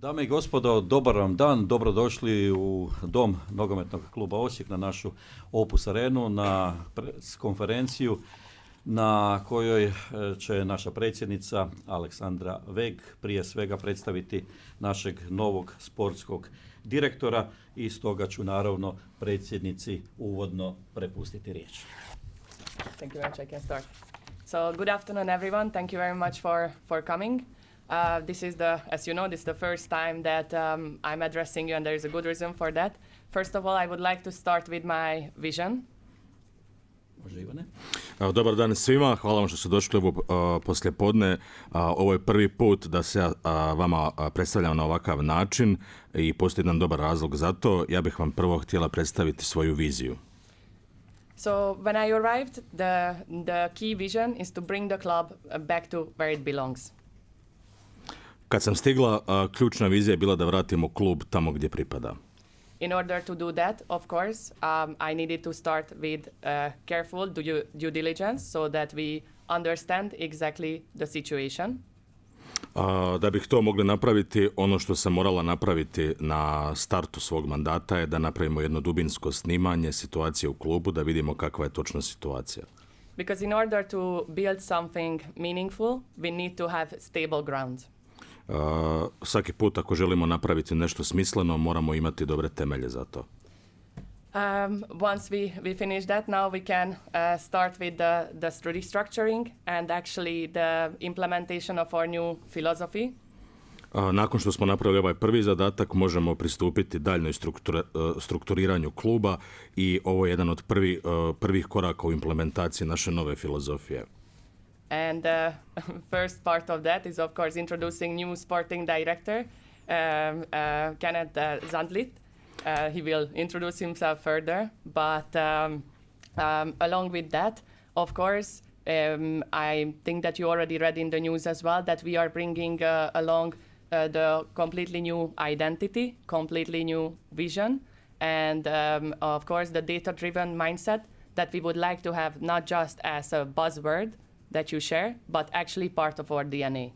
Dame i gospodo, dobar vam dan, dobrodošli u dom nogometnog kluba Osijek na našu Opus Arenu, na konferenciju na kojoj će naša predsjednica Aleksandra Veg prije svega predstaviti našeg novog sportskog direktora i stoga ću naravno predsjednici uvodno prepustiti riječ. Thank you very much. I can start. So, good afternoon, everyone. Thank you very much for coming. This is as you know, this is the first time that I'm addressing you, and there is a good reason for that. First of all, I would like to start with my vision. Dobar dan svima, hvala vam što ste došli ovo poslijepodne. Ovo je prvi put da se vama predstavljam na ovakav način i postoji jedan dobar razlog za to. Ja bih vam prvo htjela predstaviti svoju viziju. So when I arrived, the key vision is to bring the club back to where it belongs. Kad sam stigla, ključna vizija je bila da vratimo klub tamo gdje pripada. In order to do that, of course, I needed to start with careful due diligence so that we understand exactly the situation. Da bih to mogli napraviti, ono što sam morala napraviti na startu svog mandata je da napravimo jedno dubinsko snimanje situacije u klubu, da vidimo kakva je točna situacija. Because in order to build something meaningful, we need to have stable ground. Svaki put ako želimo napraviti nešto smisleno, moramo imati dobre temelje za to. Once we finish that, now we can start with the restructuring and actually the implementation of our new philosophy. Nakon što smo napravili ovaj prvi zadatak, možemo pristupiti daljnoj strukturiranju kluba i ovo je jedan od prvih koraka u implementaciji naše nove filozofije. And the first part of that is, of course, introducing new sporting director, Kenneth Zandvliet. He will introduce himself further, but along with that, of course, I think that you already read in the news as well that we are bringing along the completely new identity, completely new vision, and of course the data-driven mindset that we would like to have not just as a buzzword that you share, but actually part of our DNA.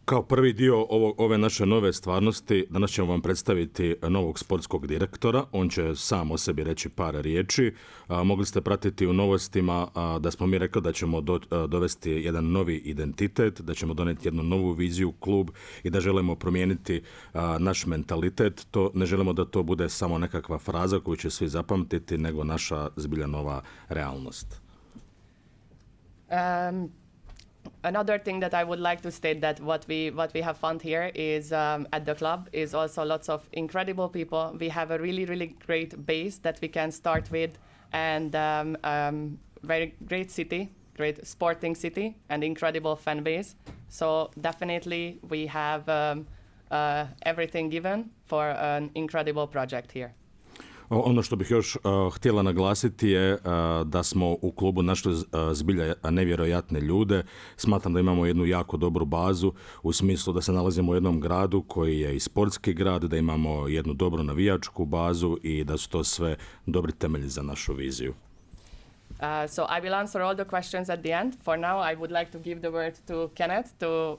Kao prvi dio ove naše nove stvarnosti, danas ćemo vam predstaviti novog sportskog direktora. On će sam o sebi reći par riječi. Mogli ste pratiti u novostima da smo mi rekli da ćemo dovesti jedan novi identitet, da ćemo doneti jednu novu viziju klub i da želimo promijeniti naš mentalitet. Ne želimo da to bude samo nekakva fraza koju će svi zapamtiti, nego naša zbilja nova realnost. Another thing that I would like to state that what we have found here is at the club is also lots of incredible people. We have a really, really great base that we can start with, and very great city, great sporting city, and incredible fan base. So definitely we have everything given for an incredible project here. Ono što bih još htjela naglasiti je da smo u klubu našli zbilja nevjerojatne ljude. Smatram da imamo jednu jako dobru bazu u smislu da se nalazimo u jednom gradu koji je i sportski grad, da imamo jednu dobru navijačku bazu i da su to sve dobri temelji za našu viziju. So I will answer all the questions at the end. For now, I would like to give the word to Kenneth to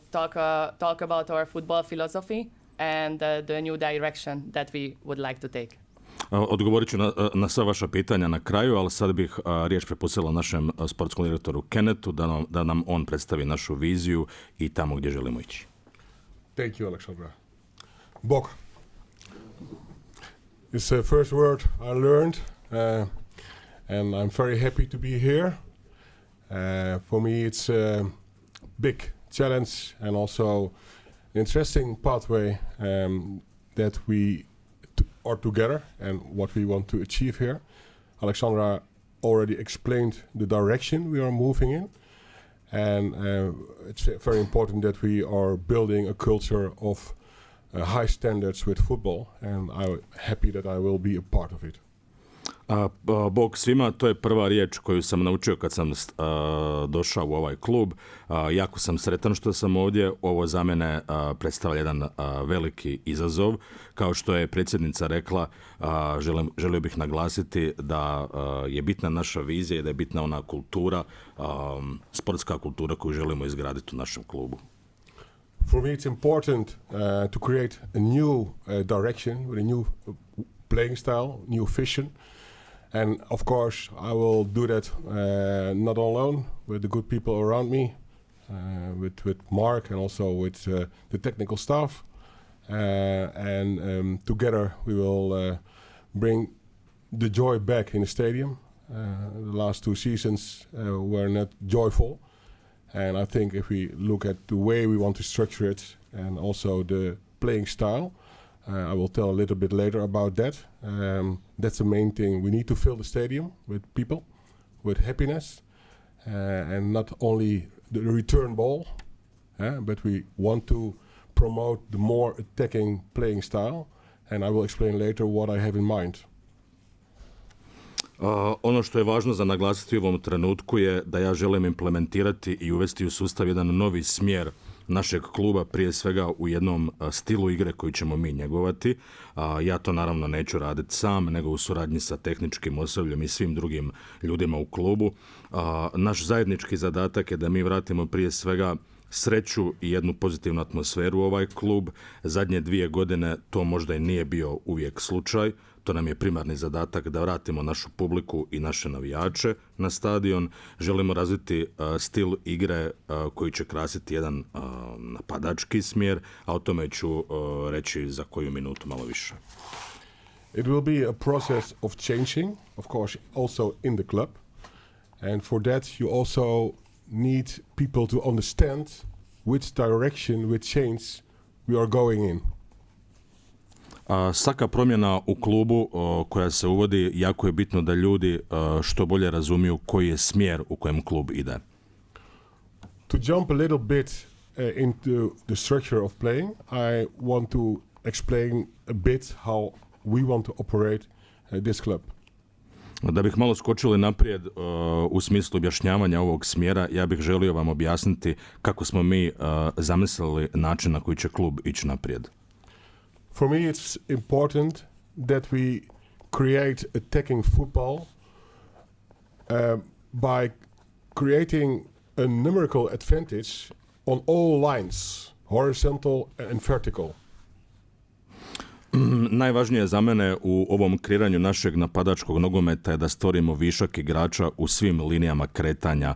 talk about our football philosophy and the new direction that we would like to take. Odgovorit ću na sva vaša pitanja na kraju, ali sad bih riječ prepustila našem sportskom direktoru Kennethu da nam on predstavi našu viziju i tamo gdje želimo ići. Thank you, Alexandra. Bok. It's the first word I learned, and I'm very happy to be here. For me, it's a big challenge and also an interesting pathway that we are together and what we want to achieve here. Alexandra already explained the direction we are moving in, and it's very important that we are building a culture of high standards with football, and I'm happy that I will be a part of it. Bog svima, to je prva riječ koju sam naučio kad sam došao u ovaj klub. Jako sam sretan što sam ovdje. Ovo za mene predstavlja jedan veliki izazov. Kao što je predsjednica rekla, želio bih naglasiti da je bitna naša vizija i da je bitna ona kultura, sportska kultura koju želimo izgraditi u našem klubu. For me, it's important to create a new direction with a new playing style, new vision. And of course, I will do that not alone, with the good people around me, with Mark and also with the technical staff. And together we will bring the joy back in the stadium. The last 2 seasons were not joyful. And I think if we look at the way we want to structure it and also the playing style, I will tell a little bit later about that. That's the main thing. We need to fill the stadium with people, with happiness, and not only the return ball, but we want to promote the more attacking playing style. And I will explain later what I have in mind. Ono što je važno za naglasiti u ovom trenutku je da ja želim implementirati i uvesti u sustav jedan novi smjer našeg kluba, prije svega u jednom stilu igre koji ćemo mi njegovati. Ja to naravno neću raditi sam, nego u suradnji sa tehničkim osobljem i svim drugim ljudima u klubu. Naš zajednički zadatak je da mi vratimo prije svega sreću i jednu pozitivnu atmosferu u ovaj klub. Zadnje 2 godine to možda i nije bio uvijek slučaj. To nam je primarni zadatak da vratimo našu publiku i naše navijače na stadion. Želimo razviti stil igre koji će krasiti jedan napadački smjer, a o tome ću reći za koju minutu malo više. It will be a process of changing, of course, also in the club. And for that you also need people to understand which direction, which change we are going in. Svaka promjena u klubu koja se uvodi, jako je bitno da ljudi što bolje razumiju koji je smjer u kojem klub ide. To jump a little bit into the structure of playing, I want to explain a bit how we want to operate this club. Da bih malo skočili naprijed u smislu objašnjavanja ovog smjera, ja bih želio vam objasniti kako smo mi zamislili način na koji će klub ići naprijed. For me, it's important that we create attacking football by creating a numerical advantage on all lines, horizontal and vertical. Najvažnije za mene u ovom kreiranju našeg napadačkog nogometa je da stvorimo višak igrača u svim linijama kretanja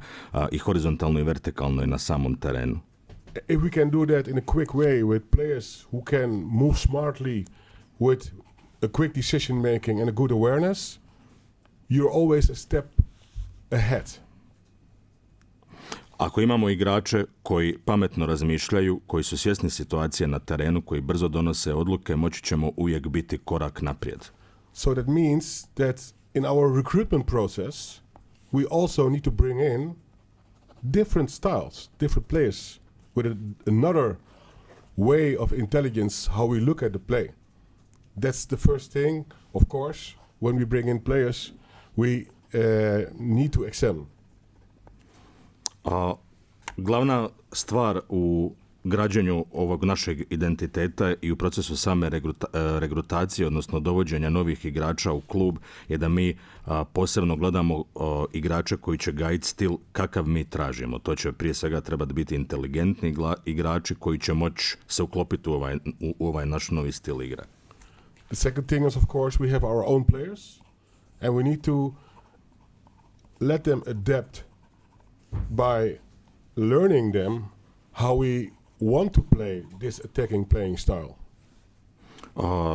i horizontalno i vertikalno i na samom terenu. If we can do that in a quick way with players who can move smartly with a quick decision making and a good awareness, you're always a step ahead. Ako imamo igrače koji pametno razmišljaju, koji su svjesni situacije na terenu, koji brzo donose odluke, moći ćemo uvijek biti korak naprijed. So that means that in our recruitment process, we also need to bring in different styles, different players with another way of intelligence how we look at the play. That's the first thing, of course. When we bring in players, we need to excel. Glavna stvar u građenju ovog našeg identiteta i u procesu same regrutacije, odnosno dovođenja novih igrača u klub, je da mi posebno gledamo igrače koji će gajiti stil kakav mi tražimo. To će prije svega trebati biti inteligentni igrači koji će moći se uklopiti u ovaj naš novi stil igre. The second thing is, of course, we have our own players and we need to let them adapt by learning them how we want to play this attacking playing style.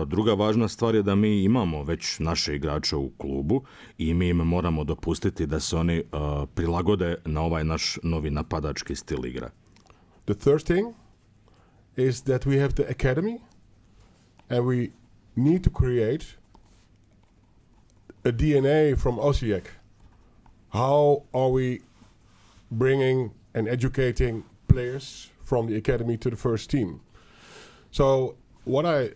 Druga važna stvar je da mi imamo već naše igrače u klubu i mi im moramo dopustiti da se oni prilagode na ovaj naš novi napadački stil igre. The third thing is that we have the academy and we need to create a DNA from Osijek. How are we bringing and educating players from the academy to the first team? So what I'm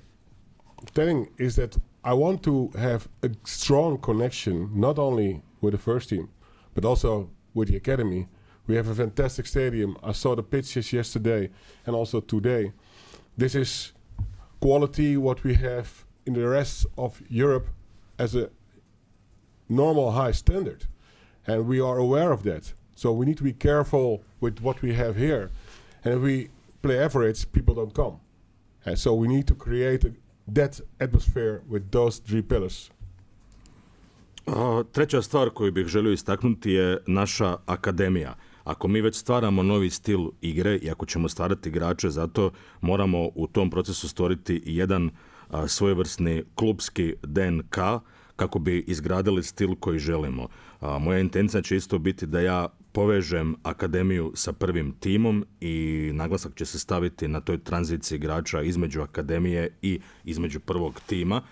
telling is that I want to have a strong connection not only with the first team but also with the academy. We have a fantastic stadium. I saw the pictures yesterday and also today. This is quality what we have in the rest of Europe as a normal high standard. And we are aware of that. So we need to be careful with what we have here. And if we play average, people don't come. So we need to create that atmosphere with those 3 pillars. Treća stvar koju bih želio istaknuti je naša akademija. Ako mi već stvaramo novi stil igre i ako ćemo stvarati igrače, zato moramo u tom procesu stvoriti jedan svojevrsni klubski DNK kako bi izgradili stil koji želimo. Moja intencija će isto biti da ja povežem akademiju sa prvim timom i naglasak će se staviti na toj tranziciji igrača između akademije i između prvog tima.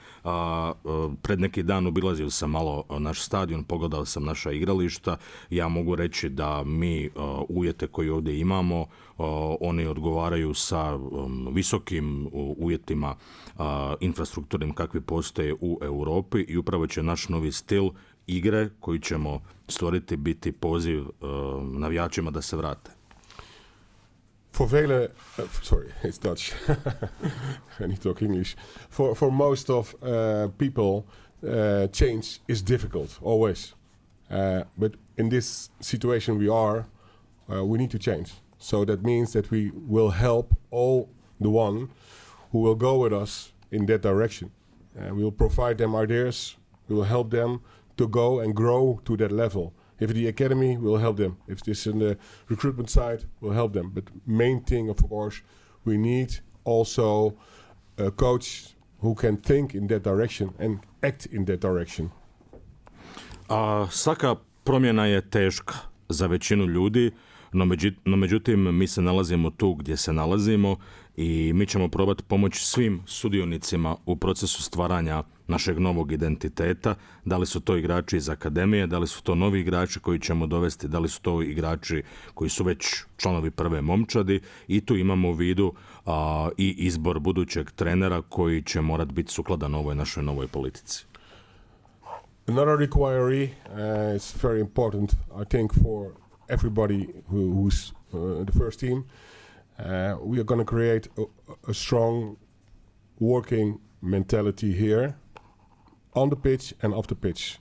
Pred neki dan obilazio sam malo naš stadion, pogledao sam naša igrališta. Ja mogu reći da mi uvjete koje ovdje imamo, oni odgovaraju sa visokim uvjetima infrastrukturnim kakvi postoje u Europi i upravo će naš novi stil igre koji ćemo stvoriti biti poziv navijačima da se vrate. For vele, sorry, it's Dutch. I need to talk English. For most of people, change is difficult, always. But in this situation we are, we need to change. So that means that we will help all the one who will go with us in that direction. We will provide them ideas, we will help them to go and grow to that level. If the academy, will help them. If this in the recruitment side, will help them. But main thing, of course, we need also a coach who can think in that direction and act in that direction. Svaka promjena je teška za većinu ljudi, no međutim mi se nalazimo tu gdje se nalazimo i mi ćemo probati pomoći svim sudionicima u procesu stvaranja našeg novog identiteta. Da li su to igrači iz akademije, da li su to novi igrači koji ćemo dovesti, da li su to igrači koji su već članovi prve momčadi i tu imamo u vidu i izbor budućeg trenera koji će morati biti sukladan ovoj našoj novoj politici. Another requiree, it's very important, I think, for everybody who's the first team. We are going to create a strong working mentality here on the pitch and off the pitch.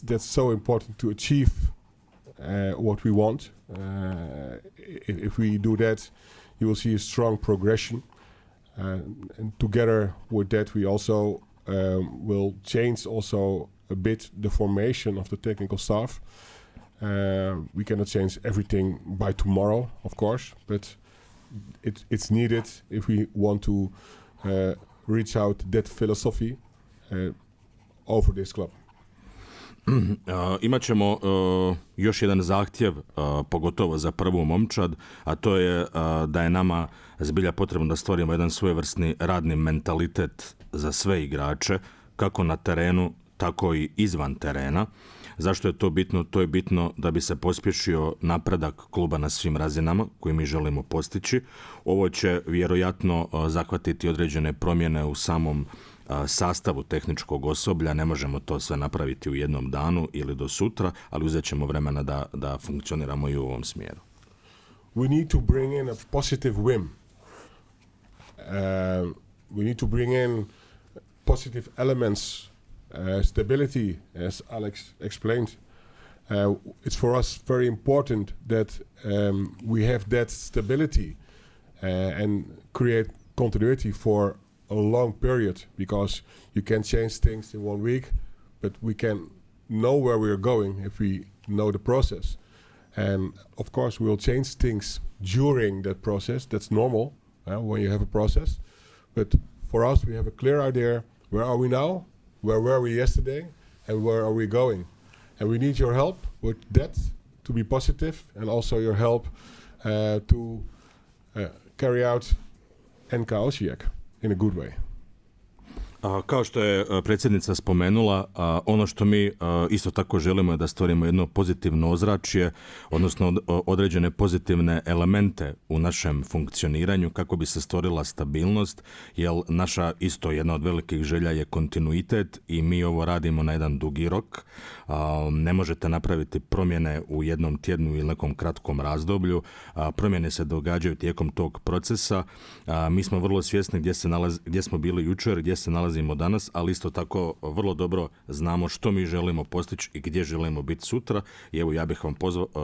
That's so important to achieve what we want. If we do that, you will see a strong progression. And together with that, we also will change also a bit the formation of the technical staff. We cannot change everything by tomorrow, of course, but it's needed if we want to reach out that philosophy over this club. Imat ćemo još jedan zahtjev, pogotovo za prvu momčad, a to je da je nama zbilja potrebno da stvorimo jedan svojevrsni radni mentalitet za sve igrače, kako na terenu, tako i izvan terena. Zašto je to bitno? To je bitno da bi se pospješio napredak kluba na svim razinama koje mi želimo postići. Ovo će vjerojatno zahvatiti određene promjene u samom sastavu tehničkog osoblja. Ne možemo to sve napraviti u jednom danu ili do sutra, ali uzet ćemo vremena da funkcioniramo i u ovom smjeru. We need to bring in a positive whim. We need to bring in positive elements. Stability, as Alex explained, it's for us very important that we have that stability and create continuity for a long period, because you can change things in 1 week, but we can know where we are going if we know the process. And of course, we will change things during that process. That's normal when you have a process. But for us, we have a clear idea: where are we now? Where were we yesterday, and where are we going? And we need your help with that to be positive, and also your help to carry out NK Osijek in a good way. Kao što je predsjednica spomenula, ono što mi isto tako želimo je da stvorimo jedno pozitivno ozračje, odnosno određene pozitivne elemente u našem funkcioniranju kako bi se stvorila stabilnost, jer naša isto jedna od velikih želja je kontinuitet i mi ovo radimo na jedan dugi rok. Ne možete napraviti promjene u jednom tjednu ili nekom kratkom razdoblju. Promjene se događaju tijekom tog procesa. Mi smo vrlo svjesni gdje smo bili jučer, gdje se nalazimo nalazimo danas, ali isto tako vrlo dobro znamo što mi želimo postići i gdje želimo biti sutra. I evo,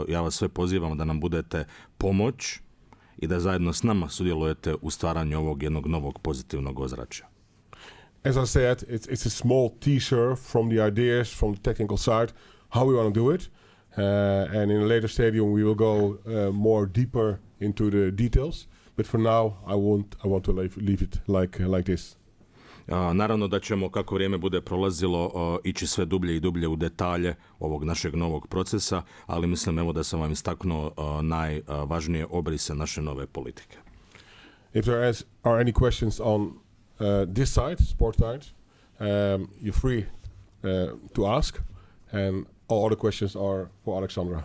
ja vas sve pozivam da nam budete pomoć i da zajedno s nama sudjelujete u stvaranju ovog jednog novog pozitivnog ozračja. As I said, it's a small teaser from the ideas, from the technical side, how we want to do it. And in a later stadium we will go more deeper into the details. But for now, I want to leave it like this. Naravno da ćemo, kako vrijeme bude prolazilo, ići sve dublje i dublje u detalje ovog našeg novog procesa, ali mislim evo da sam vam istaknuo najvažnije obrise naše nove politike. If there are any questions on this side, sport side, you're free to ask, and all other questions are for Alexandra.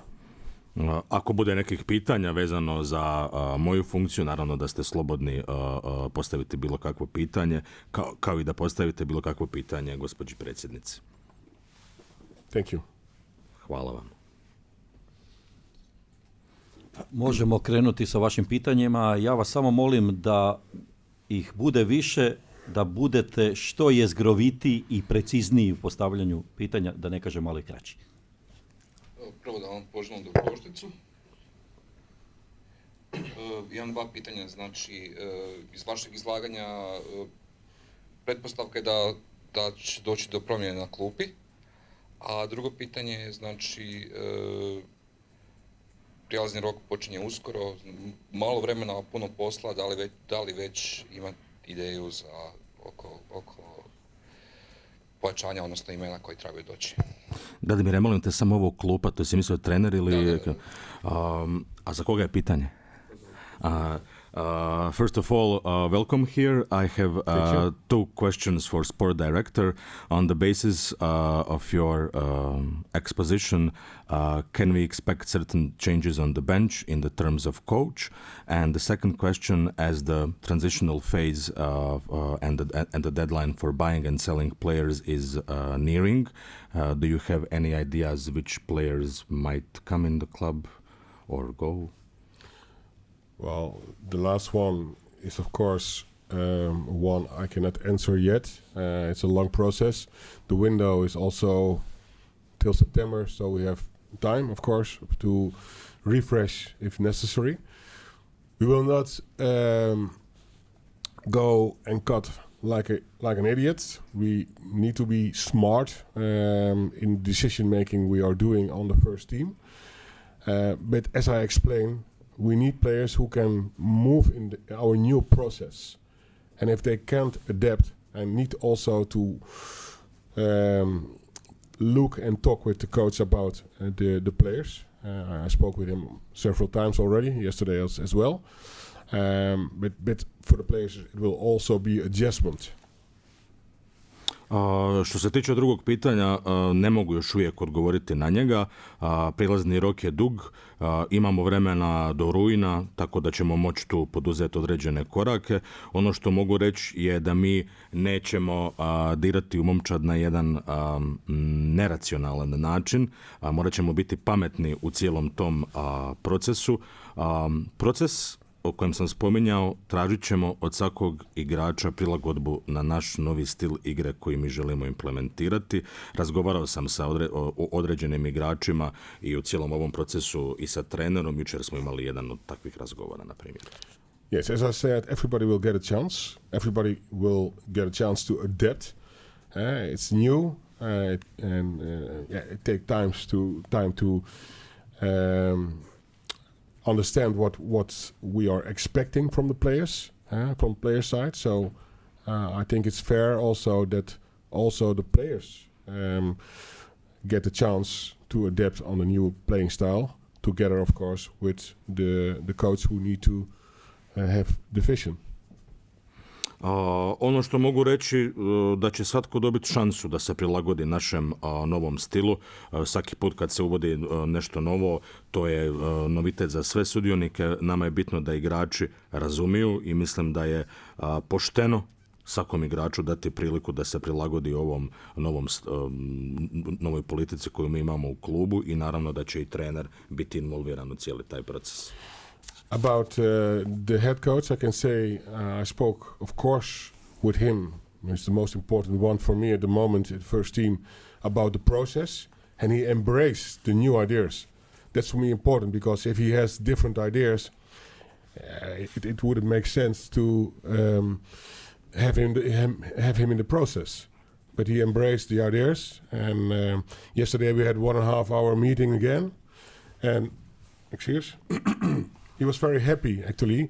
Ako bude nekih pitanja vezano za moju funkciju, naravno da ste slobodni postaviti bilo kakvo pitanje, kao i da postavite bilo kakvo pitanje gospođi predsjednici. Thank you. Hvala vam. Možemo krenuti sa vašim pitanjima. Ja vas samo molim da ih bude više, da budete što jezgrovitiji i precizniji u postavljanju pitanja, da ne kažem malo i kraći. Prvo da vam poželim dobrodošlicu. Imam dva pitanja, znači iz vašeg izlaganja pretpostavka je da će doći do promjene na klupi, a drugo pitanje je znači prijelazni rok počinje uskoro, malo vremena, puno posla, da li već ima ideju za oko pojačanja, odnosno imena koji trebaju doći. Dadimire, molim te samo ovo klupa, to si mislio trener ili... Da. A za koga je pitanje? First of all, welcome here. I have two questions for sport director. On the basis of your exposition, can we expect certain changes on the bench in the terms of coach? And the second question, as the transitional phase and the deadline for buying and selling players is nearing, do you have any ideas which players might come in the club or go? Well, the last one is, of course, one I cannot answer yet. It's a long process. The window is also till September, so we have time, of course, to refresh if necessary. We will not go and cut like an idiot. We need to be smart in decision making we are doing on the first team. But as I explained, we need players who can move in our new process. And if they can't adapt, I need also to look and talk with the coach about the players. I spoke with him several times already, yesterday as well. But for the players, it will also be adjustment. Što se tiče drugog pitanja, ne mogu još uvijek odgovoriti na njega. Prijelazni rok je dug, imamo vremena do rujna, tako da ćemo moći tu poduzeti određene korake. Ono što mogu reći je da mi nećemo dirati u momčad na jedan neracionalan način. Morat ćemo biti pametni u cijelom tom procesu. Proces o kojem sam spominjao, tražit ćemo od svakog igrača prilagodbu na naš novi stil igre koji mi želimo implementirati. Razgovarao sam sa određenim igračima i u cijelom ovom procesu i sa trenerom. Jučer smo imali jedan od takvih razgovora, na primjer. Yes, as I said, everybody will get a chance. Everybody will get a chance to adapt. It's new, it takes time to understand what we are expecting from the players, from player side. So I think it's fair also that also the players get the chance to adapt on the new playing style, together of course with the coach who need to have the vision. Ono što mogu reći da će svatko dobiti šansu da se prilagodi našem novom stilu. Svaki put kad se uvodi nešto novo, to je novitet za sve sudionike. Nama je bitno da igrači razumiju i mislim da je pošteno svakom igraču dati priliku da se prilagodi ovom novoj politici koju mi imamo u klubu i naravno da će i trener biti involviran u cijeli taj proces. About the head coach, I can say I spoke, of course, with him It's the most important one for me at the moment at first team about the process, and he embraced the new ideas. That's for me important, because if he has different ideas, it wouldn't make sense to have him in the process. But he embraced the ideas, and yesterday we had 1.5 hour meeting again, and he was very happy actually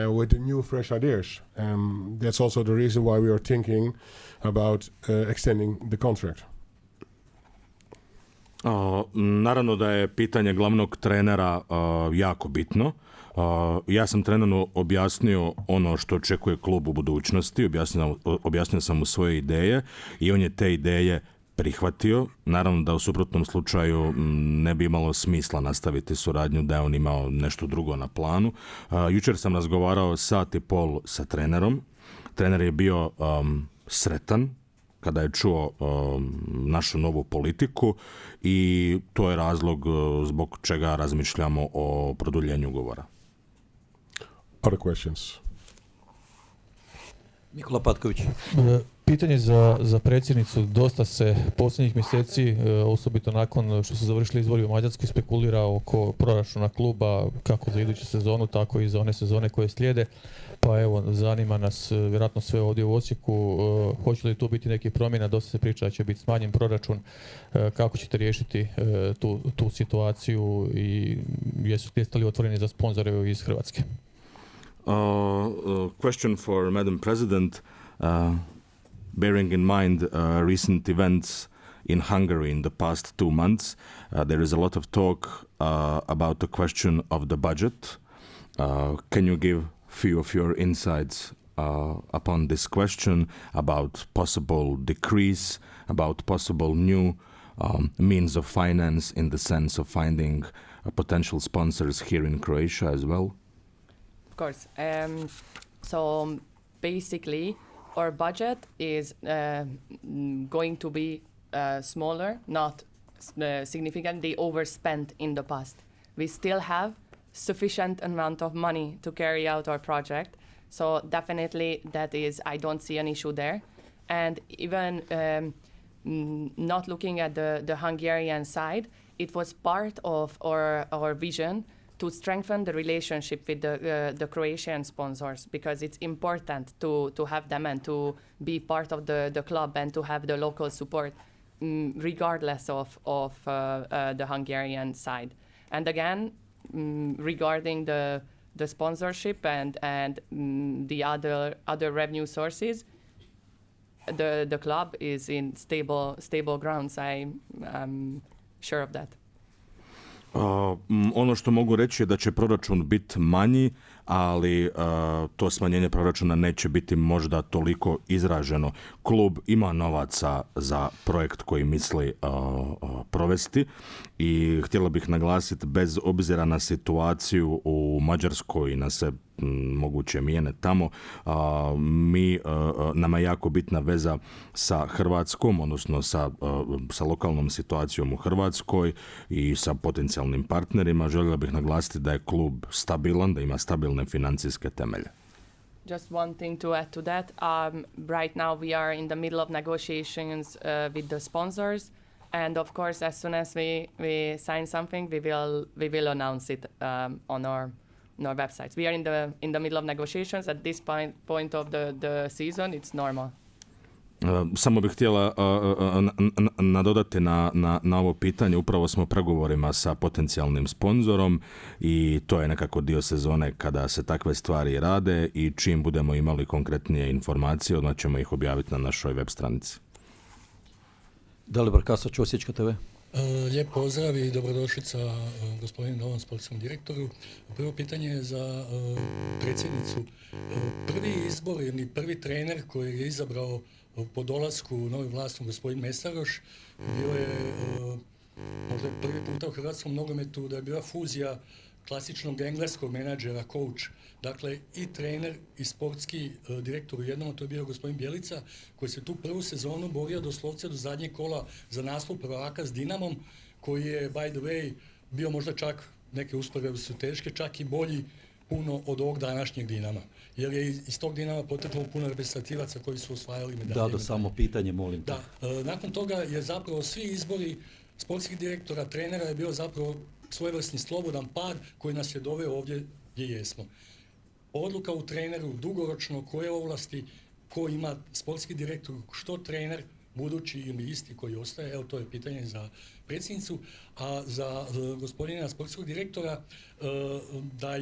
with the new fresh ideas. That's also the reason why we are thinking about extending the contract. Naravno da je pitanje glavnog trenera jako bitno. Ja sam treneru objasnio ono što očekuje klub u budućnosti, objasnio sam mu svoje ideje i on je te ideje prihvatio. Naravno da u suprotnom slučaju ne bi imalo smisla nastaviti suradnju da je on imao nešto drugo na planu. Jučer sam razgovarao 1.5 sata sa trenerom. Trener je bio sretan kada je čuo našu novu politiku i to je razlog zbog čega razmišljamo o produljenju ugovora. Other questions? Nikola Patković. Pitanje za predsjednicu. Dosta se posljednjih mjeseci, osobito nakon što su završili izbori u Mađarskoj, spekulira oko proračuna kluba, kako za iduću sezonu, tako i za one sezone koje slijede. Pa evo, zanima nas, vjerojatno sve ovdje u Osijeku, hoće li tu biti nekih promjena? Dosta se priča da će biti smanjen proračun. Kako ćete riješiti tu situaciju i jeste li otvoreni za sponzore iz Hrvatske? Question for Madam President. Bearing in mind recent events in Hungary in the past 2 months, there is a lot of talk about the question of the budget. Can you give few of your insights upon this question about possible decrease, about possible new means of finance in the sense of finding potential sponsors here in Croatia as well? Of course. So basically, our budget is going to be smaller, not significantly overspent in the past. We still have sufficient amount of money to carry out our project. So definitely I don't see an issue there. And even not looking at the Hungarian side, it was part of our vision to strengthen the relationship with the Croatian sponsors, because it's important to have them and to be part of the club and to have the local support, regardless of the Hungarian side. And again, regarding the sponsorship and the other revenue sources, the club is in stable grounds. I'm sure of that. Ono što mogu reći je da će proračun biti manji, ali to smanjenje proračuna neće biti možda toliko izraženo. Klub ima novaca za projekt koji misli provesti i htjela bih naglasiti, bez obzira na situaciju u Mađarskoj i na sve moguće mijene tamo, nama je jako bitna veza sa Hrvatskom, odnosno sa lokalnom situacijom u Hrvatskoj i sa potencijalnim partnerima. Želio bih naglasiti da je klub stabilan, da ima stabilne financijske temelje. Just one thing to add to that. Right now we are in the middle of negotiations with the sponsors, and of course as soon as we sign something, we will announce it on our websites. We are in the middle of negotiations at this point of the season. It's normal. Samo bih htjela nadodati na ovo pitanje. Upravo smo u pregovorima sa potencijalnim sponzorom i to je nekako dio sezone kada se takve stvari rade i čim budemo imali konkretnije informacije, odmah ćemo ih objaviti na našoj web stranici. Dalibor Kasać, Osječka TV. Lijep pozdrav i dobrodošlica gospodinu novom sportskom direktoru. Prvo pitanje je za predsjednicu. Prvi izbor ili prvi trener koji je izabrao po dolasku novim vlastom gospodin Mesaroš bio je možda prvi puta u hrvatskom nogometu da je bila fuzija klasičnog engleskog menadžera, coach, dakle i trener i sportski direktor u jednom, to je bio gospodin Bjelica, koji se tu prvu sezonu borio doslovce do zadnjeg kola za naslov prvaka s Dinamom, koji je, by the way, bio možda čak, neke usporedbe su teške, čak i bolji puno od ovog današnjeg Dinama. jer je iz tog Dinama poteklo puno reprezentativaca koji su osvajali medalje. Da, samo pitanje, molim te. Da, nakon toga je zapravo svi izbori sportskih direktora, trenera je bio zapravo svojevrsni slobodan pad koji nas je doveo ovdje gdje jesmo. Odluka u treneru, dugoročno, koje ovlasti, ko ima sportski direktor, što trener, budući ili isti koji ostaje, evo to je pitanje za predsjednicu, a za gospodina sportskog direktora, da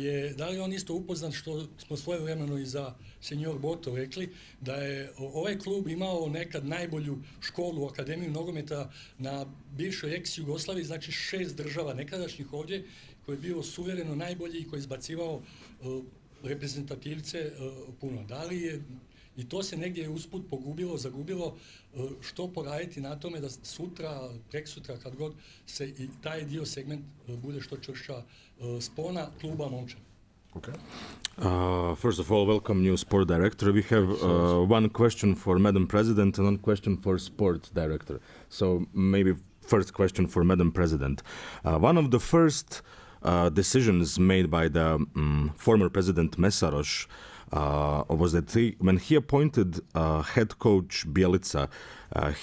li je on isto upoznan što smo svojevremeno i za senior Boto rekli, da je ovaj klub imao nekad najbolju školu, akademiju nogometa na bivšoj ex-Jugoslaviji, znači 6 država nekadašnjih ovdje, koji je bio suvereno najbolji i koji je izbacivao reprezentativce puno. Da li je i to se negdje usput zagubilo, što poraditi na tome da sutra, preksutra, kad god se i taj dio segment bude što čvršća spona kluba Momčad. Okay. First of all, welcome new sport director. We have one question for Madam President and one question for sport director. So maybe first question for Madam President. One of the first decisions made by the former President Mesaroš was that when he appointed head coach Bjelica,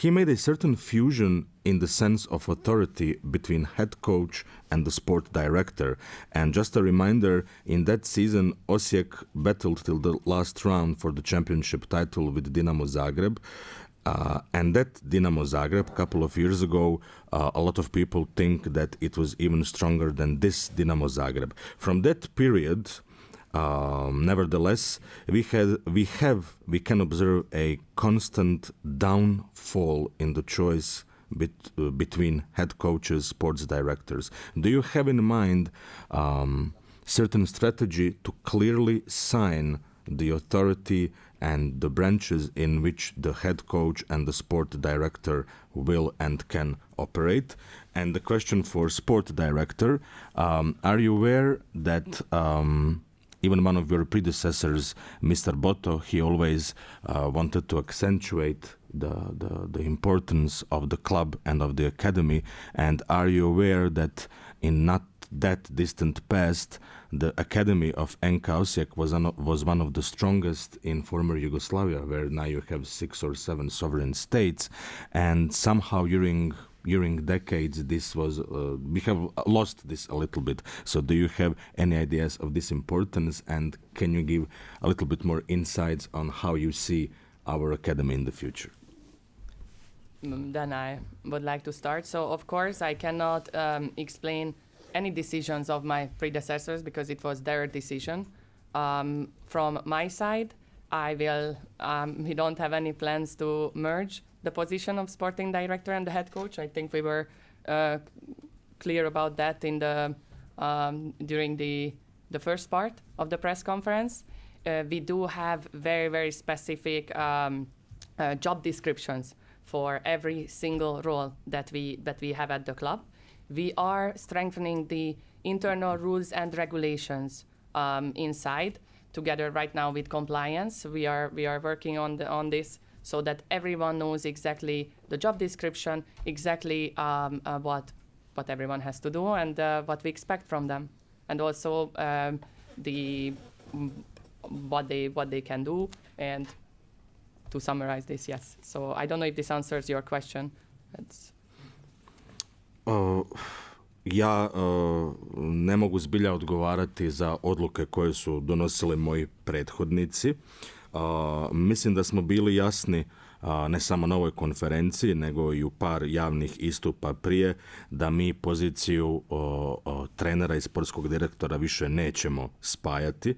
he made a certain fusion in the sense of authority between head coach and the sport director. And just a reminder, in that season, Osijek battled till the last round for the championship title with Dinamo Zagreb. And that Dinamo Zagreb, a couple of years ago, a lot of people think that it was even stronger than this Dinamo Zagreb. From that period, nevertheless, we can observe a constant downfall in the choice between head coaches, sports directors. Do you have in mind certain strategy to clearly sign the authority and the branches in which the head coach and the sport director will and can operate? And the question for sport director, are you aware that even one of your predecessors, Mr. Boto, he always wanted to accentuate the importance of the club and of the academy? And are you aware that in not that distant past, the academy of NK Osijek was one of the strongest in former Yugoslavia, where now you have 6 or 7 sovereign states, and somehow during decades this was we have lost this a little bit. So do you have any ideas of this importance, and can you give a little bit more insights on how you see our academy in the future? Then I would like to start. So of course I cannot explain any decisions of my predecessors because it was their decision. From my side, we don't have any plans to merge the position of sporting director and the head coach. I think we were clear about that in during the first part of the press conference. We do have very, very specific job descriptions for every single role that we have at the club. We are strengthening the internal rules and regulations inside together right now with compliance. We are working on this so that everyone knows exactly the job description, exactly what everyone has to do and what we expect from them, and also what they can do. And to summarize this, yes. So I don't know if this answers your question. Ja ne mogu zbilja odgovarati za odluke koje su donosili moji prethodnici. Mislim da smo bili jasni ne samo na ovoj konferenciji, nego i u par javnih istupa prije, da mi poziciju trenera i sportskog direktora više nećemo spajati.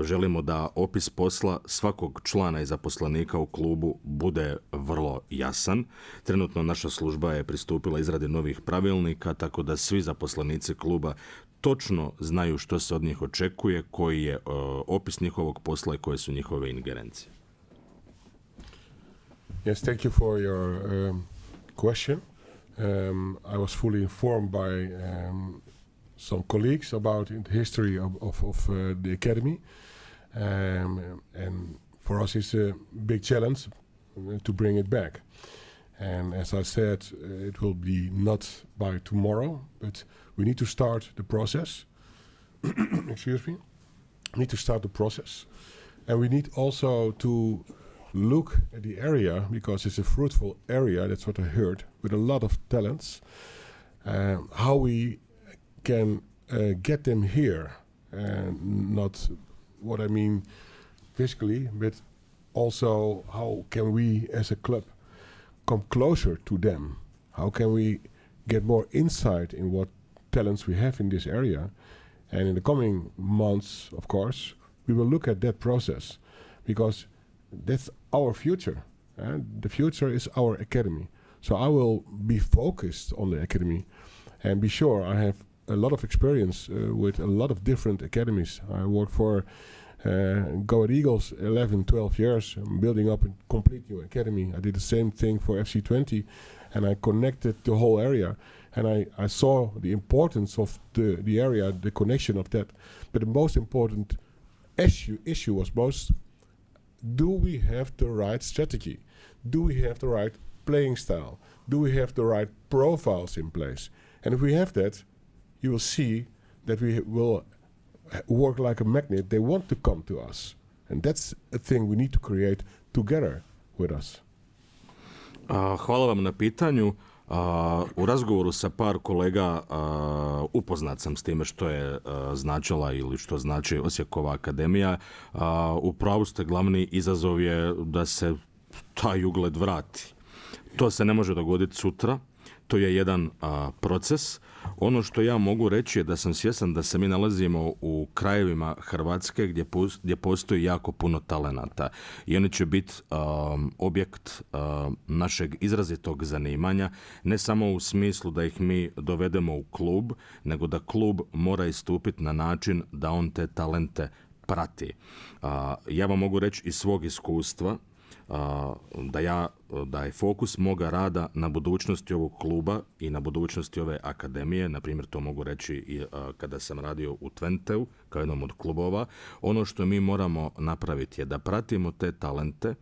Želimo da opis posla svakog člana i zaposlenika u klubu bude vrlo jasan. Trenutno naša služba je pristupila izradi novih pravilnika, tako da svi zaposlenici kluba točno znaju što se od njih očekuje, koji je opis njihovog posla i koje su njihove ingerencije. Yes, thank you for your question. I was fully informed by some colleagues about the history of the academy. And for us it's a big challenge to bring it back. And as I said, it will be not by tomorrow, but we need to start the process. Excuse me. need to start the process. And we need also to look at the area, because it's a fruitful area, that's what I heard, with a lot of talents, how we can get them here. And not what I mean physically, but also how can we as a club come closer to them? How can we get more insight in what talents we have in this area? And in the coming months, of course, we will look at that process, because that's our future. The future is our academy. So I will be focused on the academy and be sure I have a lot of experience with a lot of different academies. I worked for Go Ahead Eagles 11, 12 years, building up a complete new academy. I did the same thing for FC20, and I connected the whole area. And I saw the importance of the area, the connection of that. But the most important issue was most, do we have the right strategy? Do we have the right playing style? Do we have the right profiles in place? And if we have that, you will see that we will work like a magnet. They want to come to us. And that's a thing we need to create together with us. Hvala vam na pitanju. U razgovoru sa par kolega upoznat sam s time što je značila ili što znači Osijekova akademija. U pravu ste, glavni izazov je da se taj ugled vrati. To se ne može dogoditi sutra. To je jedan proces. Ono što ja mogu reći je da sam svjestan da se mi nalazimo u krajevima Hrvatske gdje postoji jako puno talenata i oni će biti objekt našeg izrazitog zanimanja, ne samo u smislu da ih mi dovedemo u klub, nego da klub mora istupiti na način da on te talente prati. Ja vam mogu reći iz svog iskustva da je fokus moga rada na budućnosti ovog kluba i na budućnosti ove akademije. Na primjer, to mogu reći i kada sam radio u Twenteu kao jednom od klubova. Ono što mi moramo napraviti je da pratimo te talente,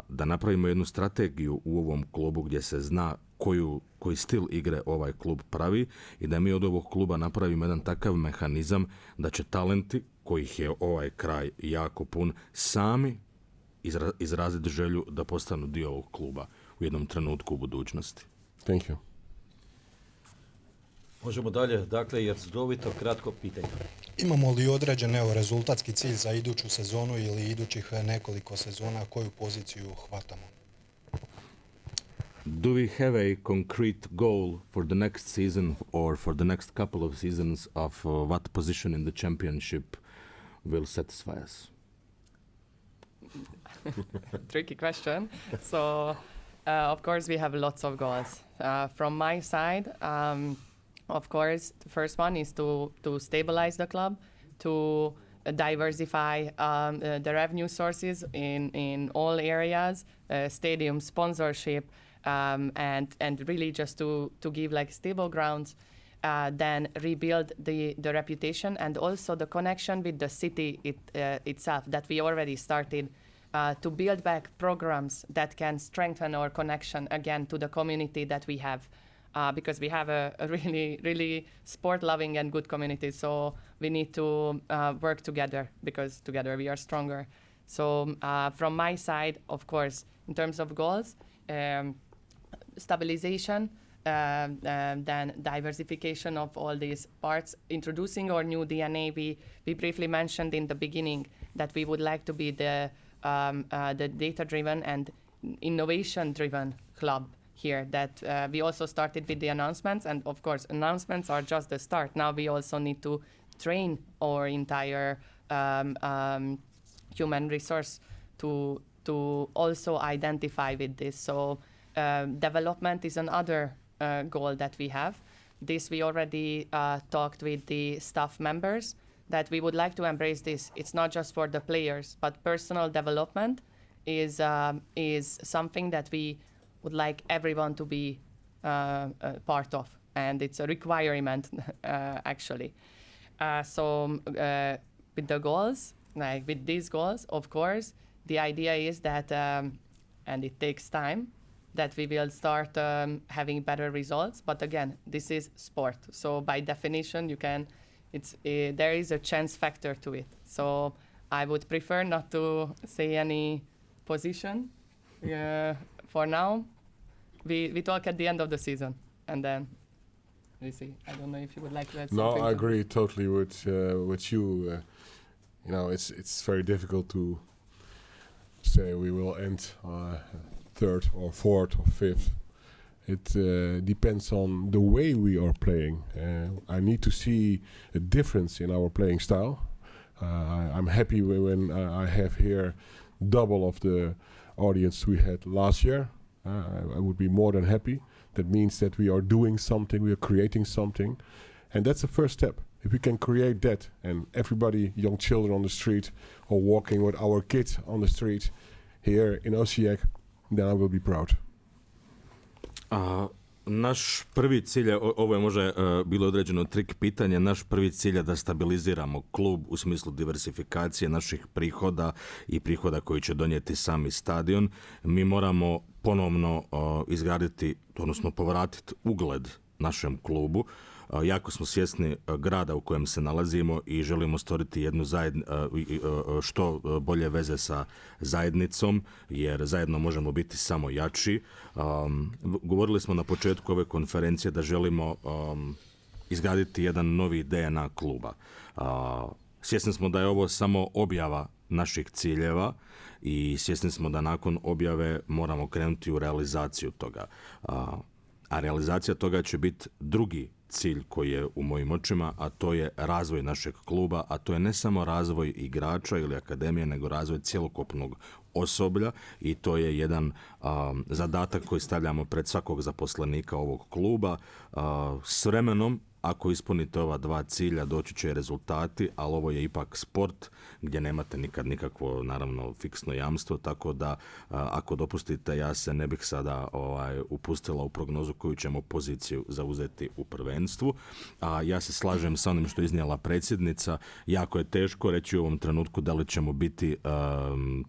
da napravimo jednu strategiju u ovom klubu gdje se zna koji stil igre ovaj klub pravi i da mi od ovog kluba napravimo jedan takav mehanizam da će talenti, kojih je ovaj kraj jako pun, sami izraziti želju da postanu dio ovog kluba u jednom trenutku u budućnosti. Thank you. Možemo dalje, dakle, jer zdovito kratko pitanje. Imamo li određen rezultatski cilj za iduću sezonu ili idućih nekoliko sezona, koju poziciju hvatamo? Do we have a concrete goal for the next season or for the next couple of seasons of what position in the championship will satisfy us? Tricky question. So, of course, we have lots of goals. From my side, of course, the first one is to stabilize the club, to diversify the revenue sources in all areas, stadium sponsorship, and really just to give like stable grounds. Then rebuild the reputation and also the connection with the city itself that we already started. To build back programs that can strengthen our connection again to the community that we have, because we have a really, really sport-loving and good community. So we need to work together, because together we are stronger. So from my side, of course, in terms of goals, stabilization, then diversification of all these parts, introducing our new DNA. We briefly mentioned in the beginning that we would like to be the data-driven and innovation-driven club here, that we also started with the announcements, and of course announcements are just the start. Now we also need to train our entire human resource to also identify with this. So development is another goal that we have. This we already talked with the staff members, that we would like to embrace this. It's not just for the players, but personal development is something that we would like everyone to be part of, and it's a requirement actually. So with the goals, like with these goals, of course, the idea is that, and it takes time, that we will start having better results. But again, this is sport, so by definition, you can there is a chance factor to it. So I would prefer not to say any position for now. We talk at the end of the season, and then we see. I don't know if you would like to add something. No, I agree totally with you. You know, it's very difficult to say we will end third or fourth or fifth. It depends on the way we are playing. I need to see a difference in our playing style. I'm happy when I have here double of the audience we had last year. I would be more than happy. That means that we are doing something, we are creating something. And that's the first step. If we can create that, and everybody, young children on the street, or walking with our kids on the street here in Osijek, then I will be proud. Naš prvi cilj, ovo je možda bilo određeno trik pitanje, naš prvi cilj je da stabiliziramo klub u smislu diversifikacije naših prihoda i prihoda koji će donijeti sami stadion. Mi moramo ponovno izgraditi, odnosno povratiti ugled našem klubu. Jako smo svjesni grada u kojem se nalazimo i želimo stvoriti jednu što bolje veze sa zajednicom, jer zajedno možemo biti samo jači. Govorili smo na početku ove konferencije da želimo izgraditi jedan novi DNA kluba. Svjesni smo da je ovo samo objava naših ciljeva i svjesni smo da nakon objave moramo krenuti u realizaciju toga. A realizacija toga će biti drugi cilj koji je u mojim očima, a to je razvoj našeg kluba, a to je ne samo razvoj igrača ili akademije, nego razvoj cjelokupnog osoblja i to je jedan zadatak koji stavljamo pred svakog zaposlenika ovog kluba. S vremenom, ako ispunite ova dva cilja, doći će rezultati, ali ovo je ipak sport gdje nemate nikad nikakvo, naravno, fiksno jamstvo, tako da ako dopustite, ja se ne bih sada upustila u prognozu koju ćemo poziciju zauzeti u prvenstvu. Ja se slažem sa onim što je iznijela predsjednica. Jako je teško reći u ovom trenutku da li ćemo biti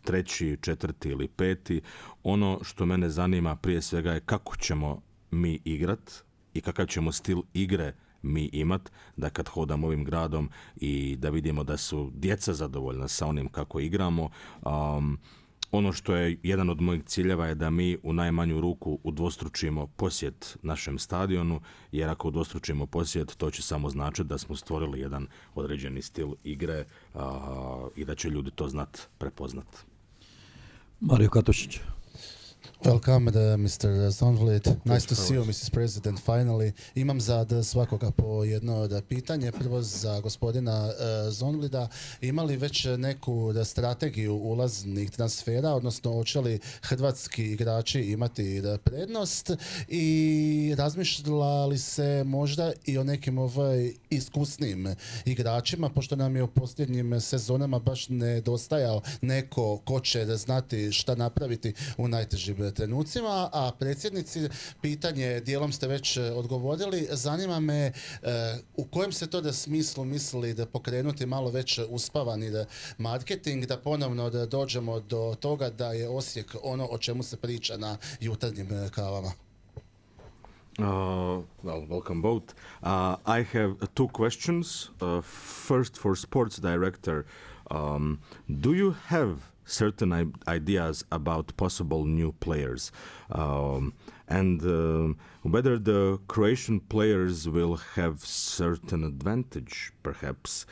treći, četvrti ili peti. Ono što mene zanima prije svega je kako ćemo mi igrat i kakav ćemo stil igre mi imat, da kad hodamo ovim gradom i da vidimo da su djeca zadovoljna sa onim kako igramo. Ono što je jedan od mojih ciljeva je da mi u najmanju ruku udvostručimo posjet našem stadionu, jer ako udvostručimo posjet, to će samo značiti da smo stvorili jedan određeni stil igre i da će ljudi to znat prepoznat. Mario Katušić. Welcome, Mr. Zandvliet. Nice to see you, Mrs. President, finally. Imam za svakoga po jedno pitanje. Prvo za gospodina Zandvlieta. Ima li već neku strategiju ulaznih transfera, odnosno hoće li hrvatski igrači imati prednost i razmišlja li se možda i o nekim iskusnim igračima, pošto nam je u posljednjim sezonama baš nedostajao neko ko će znati šta napraviti u najtežim trenucima, a predsjednici pitanje dijelom ste već odgovorili. Zanima me u kojem se to smislu mislili da pokrenuti malo već uspavani marketing, da ponovno da dođemo do toga da je Osijek ono o čemu se priča na jutarnjim kavama. Well, welcome both. I have two questions. First, for sports director, do you have certain ideas about possible new players, and whether the Croatian players will have certain advantage, perhaps.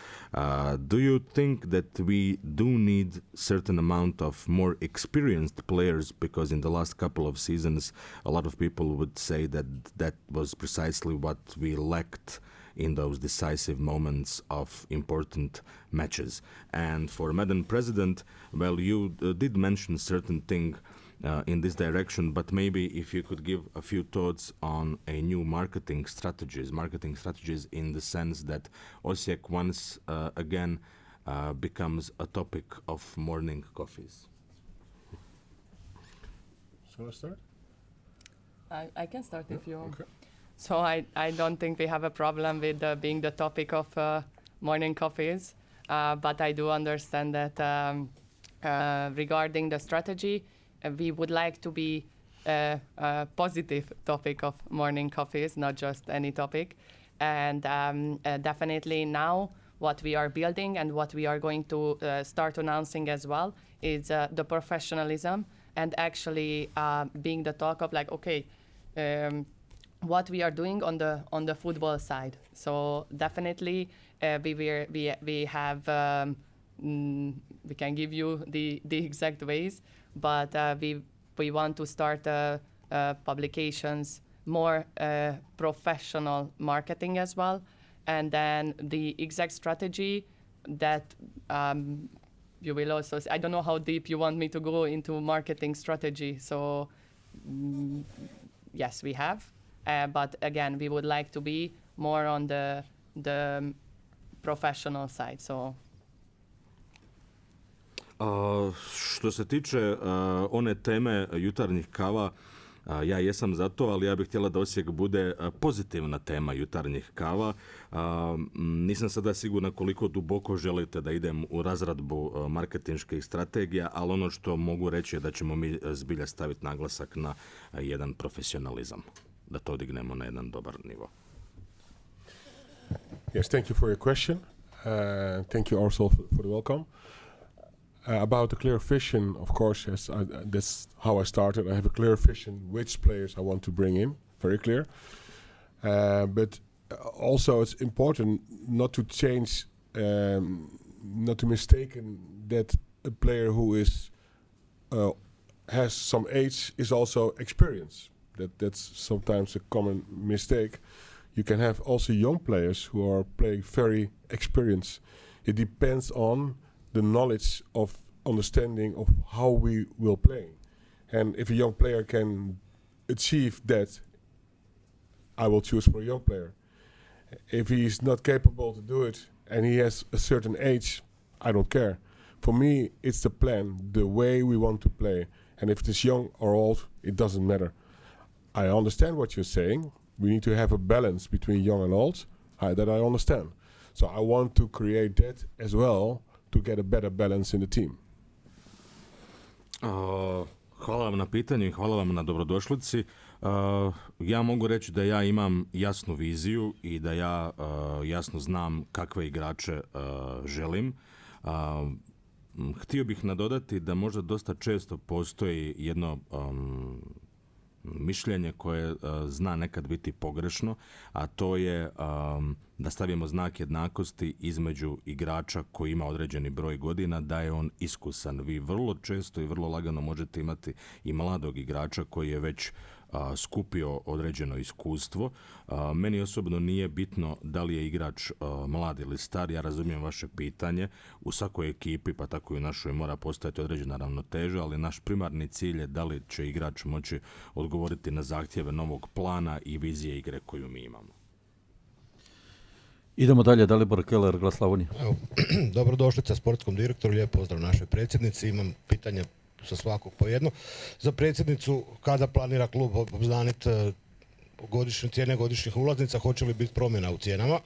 Do you think that we do need certain amount of more experienced players, because in the last couple of seasons a lot of people would say that was precisely what we lacked in those decisive moments of important matches. And for Madam President, well, you did mention certain thing in this direction, but maybe if you could give a few thoughts on a new marketing strategies in the sense that Osijek once again becomes a topic of morning coffees. Shall I start? I can start if you want. Okay. So I don't think we have a problem with being the topic of morning coffees, but I do understand that regarding the strategy, we would like to be a positive topic of morning coffees, not just any topic, And definitely now what we are building and what we are going to start announcing as well is the professionalism and actually being the talk of like, okay, what we are doing on the football side. So definitely we have we can give you the exact ways, but we want to start publications, more professional marketing as well, and then the exact strategy that you will also. I don't know how deep you want me to go into marketing strategy. So yes, we have, but again, we would like to be more on the professional side. So. Što se tiče one teme jutarnjih kava, ja jesam za to, ali ja bih htjela da Osijek bude pozitivna tema jutarnjih kava. Nisam sada sigurna koliko duboko želite da idem u razradbu marketinških strategija, ali ono što mogu reći je da ćemo mi zbilja staviti naglasak na jedan profesionalizam, da to dignemo na jedan dobar nivo. Yes, thank you for your question. Thank you also for the welcome. About the clear vision, of course, yes, that's how I started. I have a clear vision which players I want to bring in, very clear. But also it's important not to change, not to mistaken that a player who is has some age is also experience. That's sometimes a common mistake. You can have also young players who are playing very experienced. It depends on the knowledge of understanding of how we will play. And if a young player can achieve that, I will choose for a young player. If he is not capable to do it and he has a certain age, I don't care. For me, it's the plan, the way we want to play. And if it is young or old, it doesn't matter. I understand what you're saying. We need to have a balance between young and old. That I understand. So I want to create that as well to get a better balance in the team. Hvala vam na pitanju i hvala vam na dobrodošlici. Ja mogu reći da ja imam jasnu viziju i da ja jasno znam kakve igrače želim. Htio bih nadodati da možda dosta često postoji jedno mišljenje koje zna nekad biti pogrešno, a to je da stavimo znak jednakosti između igrača koji ima određeni broj godina, da je on iskusan. Vi vrlo često i vrlo lagano možete imati i mladog igrača koji je već skupio određeno iskustvo. Meni osobno nije bitno da li je igrač mlad ili star, ja razumijem vaše pitanje. U svakoj ekipi, pa tako i u našoj, mora postojati određena ravnoteža, ali naš primarni cilj je da li će igrač moći odgovoriti na zahtjeve novog plana i vizije igre koju mi imamo. Idemo dalje, Dalibor Keller, Glas Slavonije. Dobrodošlica sportskom direktoru, lijep pozdrav našoj predsjednici. Imam pitanje sa svakog po jedno. Za predsjednicu, kada planira klub obznaniti cijene godišnjih ulaznica, hoće li biti promjena u cijenama?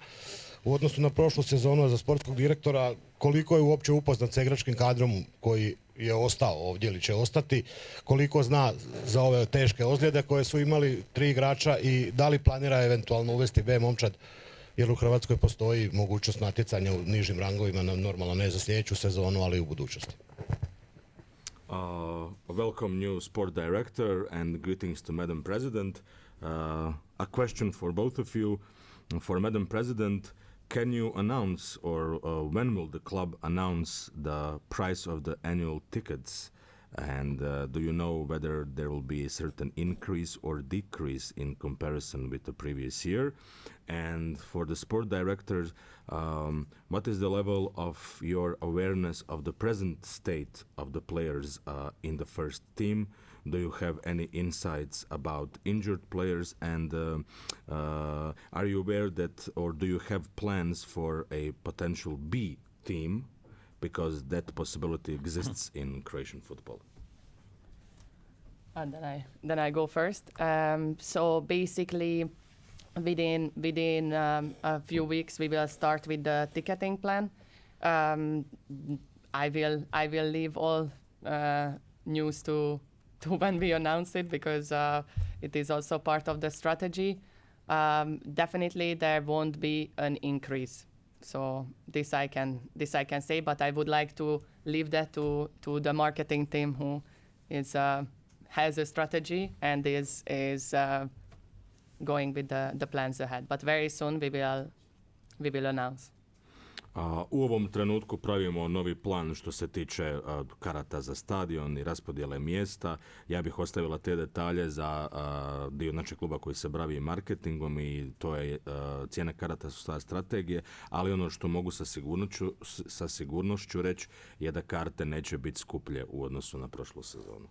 U odnosu na prošlu sezonu za sportskog direktora, koliko je uopće upoznat sa igračkim kadrom koji je ostao ovdje ili će ostati, koliko zna za ove teške ozljede koje su imali 3 igrača i da li planira eventualno uvesti B momčad, jer u Hrvatskoj postoji mogućnost natjecanja u nižim rangovima, normalno ne za sljedeću sezonu, ali i u budućnosti. Welcome new sport director and greetings to Madam President. A question for both of you. For Madam President, can you announce or when will the club announce the price of the annual tickets? And do you know whether there will be a certain increase or decrease in comparison with the previous year? And for the sport directors, what is the level of your awareness of the present state of the players in the first team? Do you have any insights about injured players? And are you aware that, or do you have plans for a potential B team? Because that possibility exists in Croatian football. And then I go first. So basically, within a few weeks, we will start with the ticketing plan. I will leave all news to when we announce it, because it is also part of the strategy. definitely there won't be an increase. So this I can say, but I would like to leave that to the marketing team, who is has a strategy and is going with the plans ahead. But very soon we will announce. U ovom trenutku pravimo novi plan što se tiče karata za stadion i raspodjele mjesta. Ja bih ostavila te detalje za dio našeg kluba koji se bavi marketingom i to je cijene karata su stvar strategije, ali ono što mogu sa sigurnošću reći je da karte neće biti skuplje u odnosu na prošlu sezonu.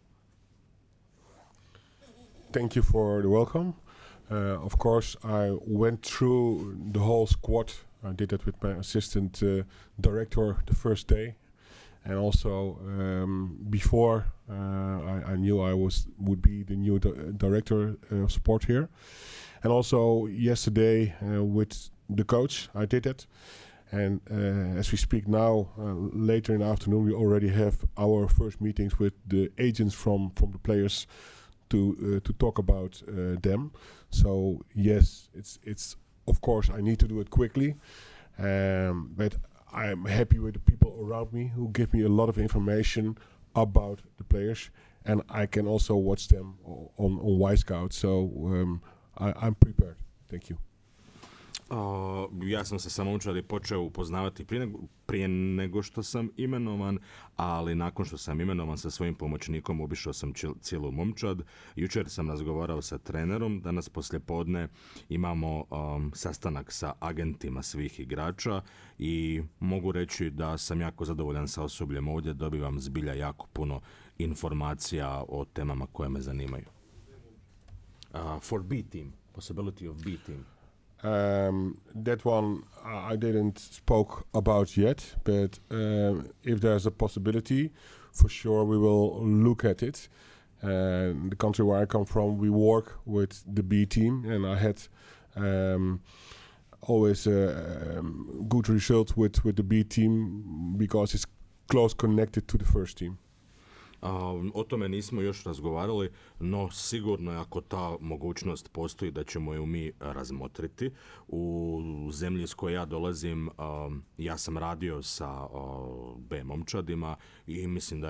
Thank you for the welcome. Of course, I went through the whole squad. I did that with my assistant director the first day, and also before I knew I would be the new director of sport here, and also yesterday with the coach I did it, and as we speak now, later in the afternoon we already have our first meetings with the agents from the players to talk about them. So yes, it's of course I need to do it quickly, but I'm happy with the people around me who give me a lot of information about the players, and I can also watch them on Y-Scout. So I'm prepared. Thank you. Ja sam se sa momčadi počeo upoznavati prije nego što sam imenovan, ali nakon što sam imenovan sa svojim pomoćnikom obišao sam cijelu momčad. Jučer sam razgovarao sa trenerom, danas poslijepodne imamo sastanak sa agentima svih igrača i mogu reći da sam jako zadovoljan sa osobljem ovdje, dobivam zbilja jako puno informacija o temama koje me zanimaju. For B team, possibility of B team. That one I didn't spoke about yet, but if there's a possibility, for sure we will look at it. The country where I come from, we work with the B team, and I had always good results with the B team because it's close connected to the first team. O tome nismo još razgovarali, no sigurno je ako ta mogućnost postoji da ćemo ju mi razmotriti. U zemlji s koje ja dolazim, ja sam radio sa B momčadima i mislim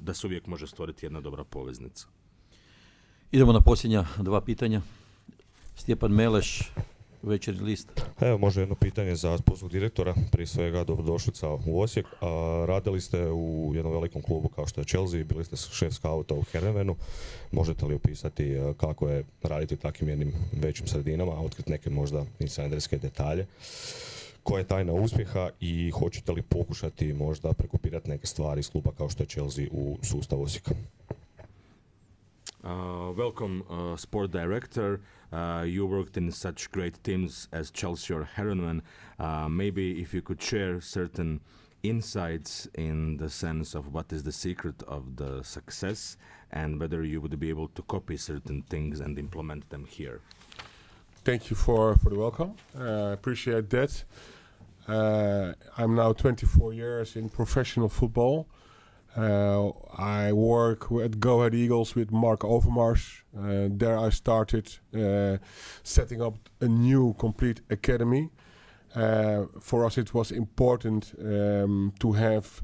da se uvijek može stvoriti jedna dobra poveznica. Idemo na posljednja dva pitanja. Stjepan Meleš, Večernji list. Evo, može jedno pitanje za sportskog direktora. Prije svega, dobrodošlica u Osijek. Radili ste u jednom velikom klubu kao što je Chelsea, bili ste šef skauta u Herrevenu. Možete li opisati kako je raditi u takvim jednim većim sredinama, otkriti neke možda insajderske detalje? Koja je tajna uspjeha i hoćete li pokušati možda prekopirati neke stvari iz kluba kao što je Chelsea u sustav Osijeka? Welcome, sport director. You worked in such great teams as Chelsea or Heronman. Maybe if you could share certain insights in the sense of what is the secret of the success and whether you would be able to copy certain things and implement them here. Thank you for the welcome. I appreciate that. I'm now 24 years in professional football. I work at Go Ahead Eagles with Mark Overmars. There I started setting up a new complete academy. For us it was important to have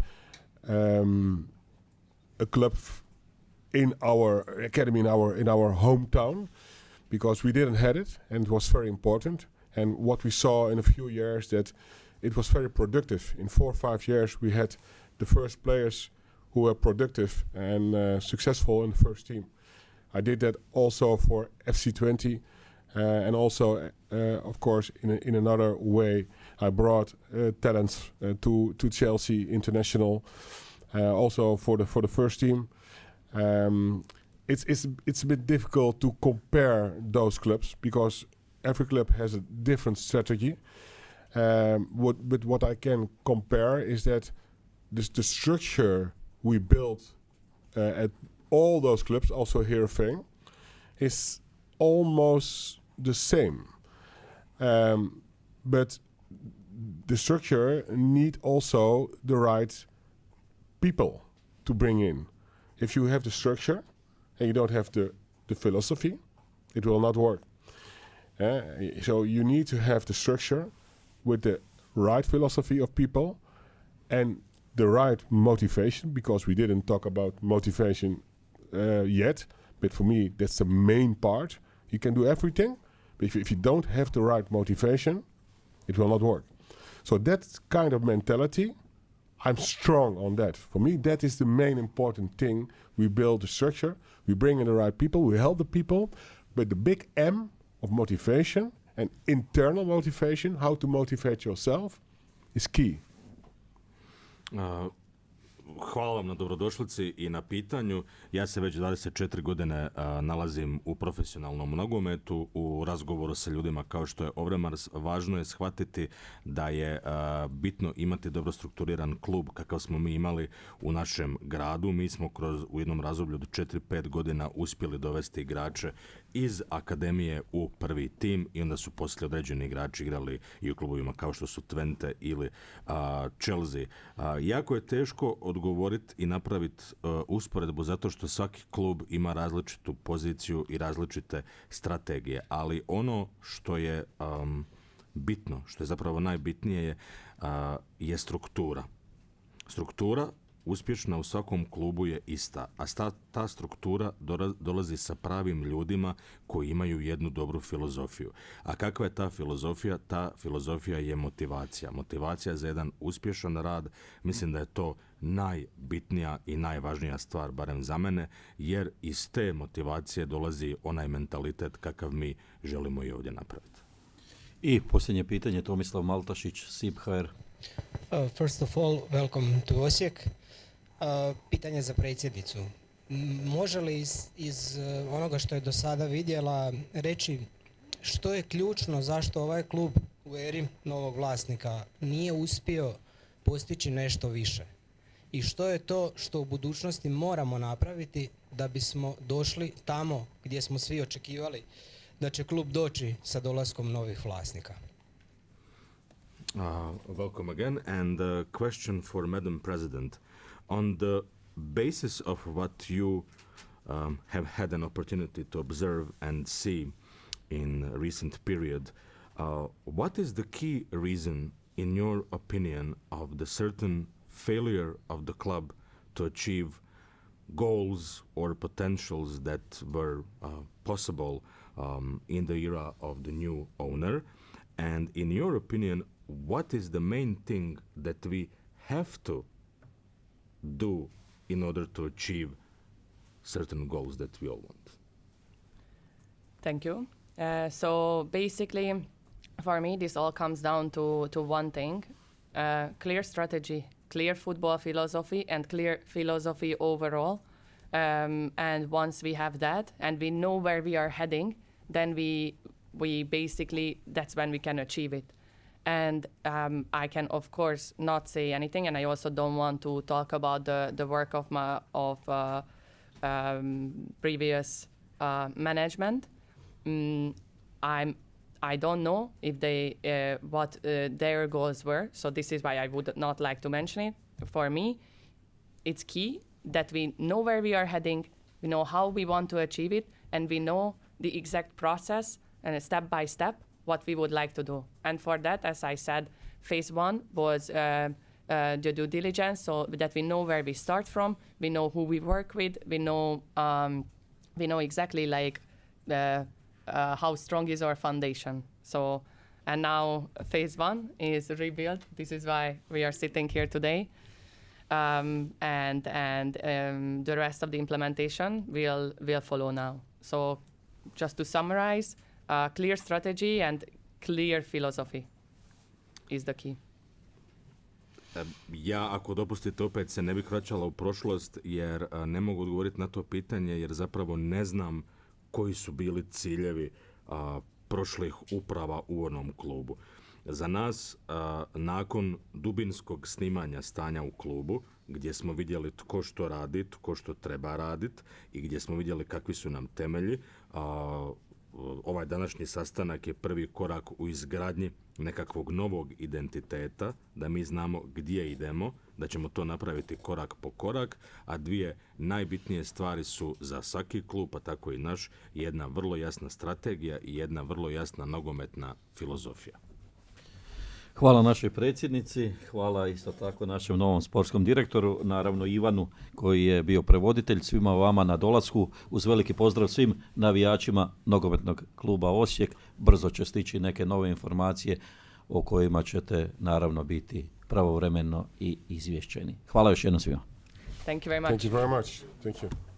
a club in our academy in our hometown, because we didn't have it, and it was very important. And what we saw in a few years, that it was very productive. In 4 or 5 years we had the first players who were productive and successful in the first team. I did that also for FC20, and also, of course, in another way, I brought talents to Chelsea International, also for the first team. It's a bit difficult to compare those clubs because every club has a different strategy. But what I can compare is that the structure we built at all those clubs, also here at Veen, is almost the same. But the structure need also the right people to bring in. If you have the structure and you don't have the philosophy, it will not work. So you need to have the structure with the right philosophy of people and the right motivation, because we didn't talk about motivation yet, but for me that's the main part. You can do everything, but if you don't have the right motivation, it will not work. So that kind of mentality, I'm strong on that. For me, that is the main important thing. We build the structure, we bring in the right people, we help the people, but the big M of motivation and internal motivation, how to motivate yourself, is key. Hvala vam na dobrodošlici i na pitanju. Ja se već 24 godine nalazim u profesionalnom nogometu, u razgovoru sa ljudima kao što je Ovremars. Važno je shvatiti da je bitno imati dobro strukturiran klub kakav smo mi imali u našem gradu. Mi smo u jednom razdoblju od 4-5 godina uspjeli dovesti igrače iz akademije u prvi tim i onda su poslije određeni igrači igrali i u klubovima kao što su Twente ili Chelsea. Jako je teško odgovoriti i napraviti usporedbu zato što svaki klub ima različitu poziciju i različite strategije, ali ono što je bitno, što je zapravo najbitnije je struktura. Struktura uspješna u svakom klubu je ista, a ta struktura dolazi sa pravim ljudima koji imaju jednu dobru filozofiju. A kakva je ta filozofija? Ta filozofija je motivacija. Motivacija za jedan uspješan rad, mislim da je to najbitnija i najvažnija stvar, barem za mene, jer iz te motivacije dolazi onaj mentalitet kakav mi želimo i ovdje napraviti. I posljednje pitanje, Tomislav Maltašić, SIP.hr. First of all, welcome to Osijek. Pitanje za predsjednicu. Može li iz onoga što je do sada vidjela reći što je ključno zašto ovaj klub u eri novog vlasnika nije uspio postići nešto više? I što je to što u budućnosti moramo napraviti da bismo došli tamo gdje smo svi očekivali da će klub doći sa dolaskom novih vlasnika? Welcome again, and a question for Madam President. On the basis of what you have had an opportunity to observe and see in recent period, what is the key reason, in your opinion, of the certain failure of the club to achieve goals or potentials that were possible in the era of the new owner? And in your opinion, what is the main thing that we have to do in order to achieve certain goals that we all want? Thank you. So basically, for me, this all comes down to one thing: clear strategy, clear football philosophy, and clear philosophy overall. And once we have that, and we know where we are heading, then we basically, that's when we can achieve it. And I can, of course, not say anything, and I also don't want to talk about the work of previous management. I don't know if they what their goals were, so this is why I would not like to mention it. For me, it's key that we know where we are heading, we know how we want to achieve it, and we know the exact process and step by step what we would like to do. And for that, as I said, phase one was the due diligence, so that we know where we start from, we know who we work with, we know exactly like how strong is our foundation. So, and now phase one is rebuild. This is why we are sitting here today. And the rest of the implementation will follow now. So, just to summarize, clear strategy and clear philosophy is the key. Ja, ako dopustite, opet se ne bih vraćala u prošlost, jer ne mogu odgovoriti na to pitanje, jer zapravo ne znam koji su bili ciljevi prošlih uprava u onom klubu. Za nas, nakon dubinskog snimanja stanja u klubu, gdje smo vidjeli tko što radi, tko što treba raditi i gdje smo vidjeli kakvi su nam temelji, ovaj današnji sastanak je prvi korak u izgradnji nekakvog novog identiteta, da mi znamo gdje idemo, da ćemo to napraviti korak po korak, a dvije najbitnije stvari su za svaki klub, pa tako i naš, jedna vrlo jasna strategija i jedna vrlo jasna nogometna filozofija. Hvala našoj predsjednici, hvala isto tako našem novom sportskom direktoru, naravno Ivanu koji je bio prevoditelj, svima vama na dolasku, uz veliki pozdrav svim navijačima nogometnog kluba Osijek. Brzo će stići neke nove informacije o kojima ćete naravno biti pravovremeno i izvješćeni. Hvala još jednom svima. Thank you very much. Thank you very much. Thank you.